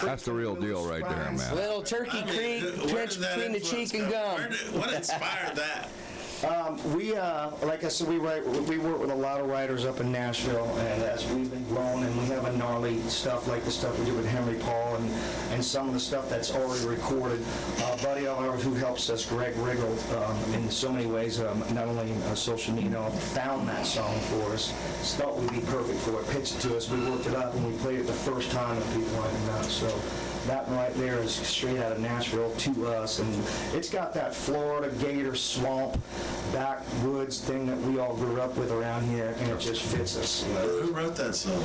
That's the real deal right there, man. Little Turkey Creek, pinch between the cheek and gum. What inspired that? Like I said, we work with a lot of writers up in Nashville, and as we've been growing, and we have a gnarly stuff like the stuff we do with Henry Paul, and some of the stuff that's already recorded. A buddy of ours who helps us, Greg Riggle, in so many ways, not only social media, found that song for us, thought we'd be perfect for it, pitched it to us, we worked it up, and we played it the first time, and people wanted to know. So that one right there is straight out of Nashville to us, and it's got that Florida Gator swamp backwoods thing that we all grew up with around here, and it just fits us. Who wrote that song?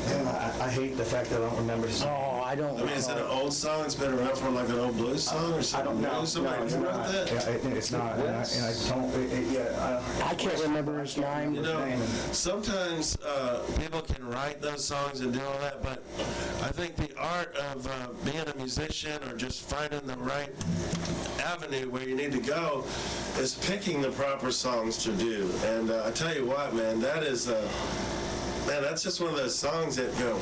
And I hate the fact that I don't remember his name. Oh, I don't. I mean, is it an old song? It's been around for like an old blues song or I something? don't know. Somebody No, it's who wrote not. that? Yeah, it's not. And I don't. I can't remember his name. You know, sometimes people can write those songs and do all that, but I think the art of being a musician or just finding the right avenue where you need to go is picking the proper songs to do. And I tell you what, man, that is, man, that's just one of those songs that go,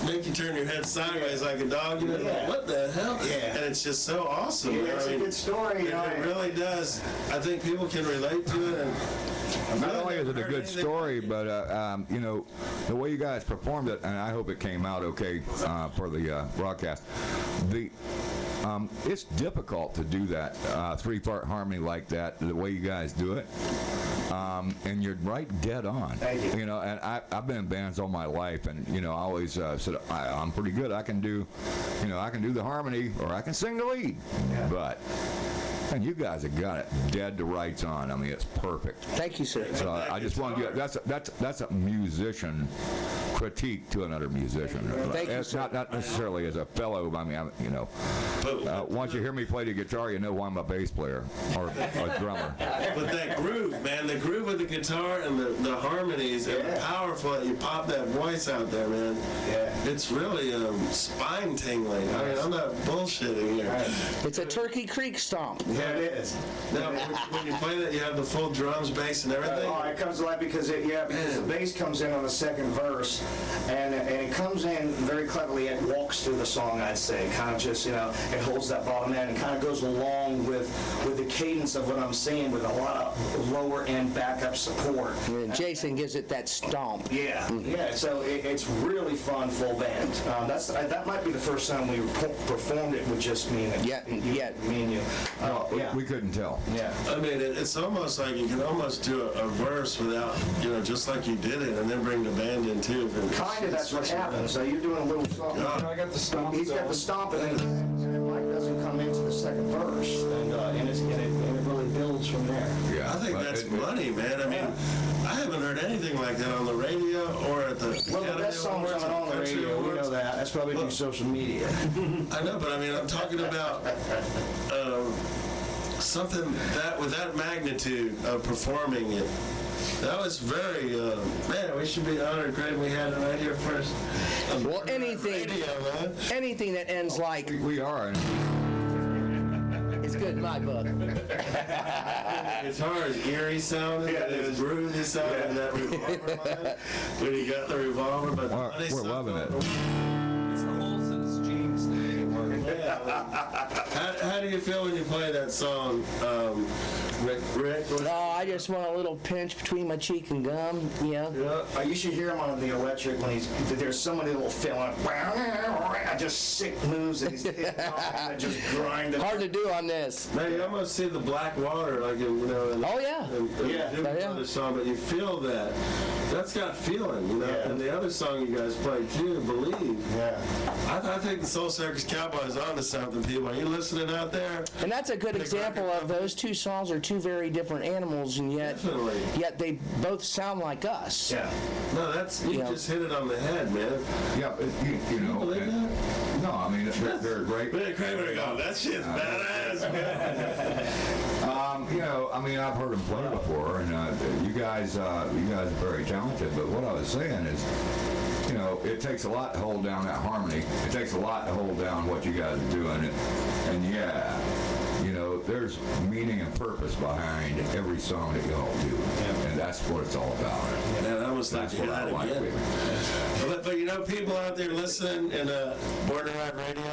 make you turn your head sideways like a dog. You know, like, what the hell? Yeah. And it's just so awesome. Yeah, man. it's a good story. It really does. I think people can relate to it. And Not only is it a good story, but you know, the way you guys performed it, and I hope it came out okay for the broadcast. It's difficult to do that three-part harmony like that, the way you guys do it. And you're right dead on. Thank you. You know, and I've been in bands all my life, and you know, I always said I'm pretty good. I can do, you know, I can do the harmony or I can sing the lead. Yeah. But and you guys have got it dead to rights on. I mean, it's perfect. Thank you, sir. So I just want to get that's a musician critique to another musician. Thank you, It's sir. not necessarily as a fellow. I mean, you know, once you hear me play the guitar, you know why I'm a bass player or a drummer. But that groove, man, the groove with the guitar and the harmonies and the powerful, you pop that voice out there, man. Yeah. It's really spine tingling. I mean, I'm not bullshitting here. It's a Turkey Creek stomp. Yeah, it is. Now, when you play that, you have the full drums, bass, and everything. Oh, it comes to life because because the bass comes in on the second verse, and it comes in very cleverly. It walks through the song, I'd say, kind of just, you know, it holds that bottom end and kind of goes along with the cadence of what I'm saying, with a lot of lower end backup support. And Jason gives it that stomp. Yeah, yeah. So it's really fun, full band. That might be the first time we performed it with just me and me and you. Yeah. We couldn't tell. Yeah. I mean, it's almost like you can almost do a verse without, you know, just like you did it, and then bring the band in too. Kind of, that's what happens. So you're doing a little something. I got the stomp. He's got the stomp, and then Mike doesn't come into the second verse, and it really builds from there. Yeah, I think but that's money, man. I mean, I haven't heard anything like that on the radio or at the Well, the Academy best songs Awards aren't or on the Country radio. We Awards. know that. That's probably through social media. I know, but I mean, I'm talking about something that with that magnitude of performing it. That was very, man, we should be honored, Greg. We had it right here first. Well, anything that ends like We are. it's good in my book. Guitar is eerie sounding, Yeah, and it it's is. groovy sounding, and that revolver line, when you got the revolver, but We're loving it. It's the holes in his jeans that ain't working. How do you feel when you play that song, Rick? No, I just want a little pinch between my cheek and gum, you know. You should hear him on the electric when there's so many little feeling, just sick moves that he's hitting off and just grind it. Hard to do on this. Now you almost see the black water, like you know. Oh, yeah. Yeah. Other song, but you feel that. That's got feeling, you know. Yeah. And the other song you guys played too, "Believe." Yeah. I think the Soul Circus Cowboy is on to something, people. Are you listening out there? And that's a good example of those two songs are two very different animals, and Definitely. yet they both sound like us. Yeah. No, you Yeah. just hit it on the head, man. Yeah, you know. believe that? No, I mean they're great. Man, Kramer go, that shit's badass, man. You know, I mean, I've heard him play before, and you guys are very talented. But what I was saying is, you know, it takes a lot to hold down that harmony. It takes a lot to hold down what you guys are doing, and yeah, you know, there's meaning and purpose behind every song that y'all do, and that's what it's all about. Man, I almost like That's to hear what I that like. again. But but you know, people out there listening in Born to Ride Radio,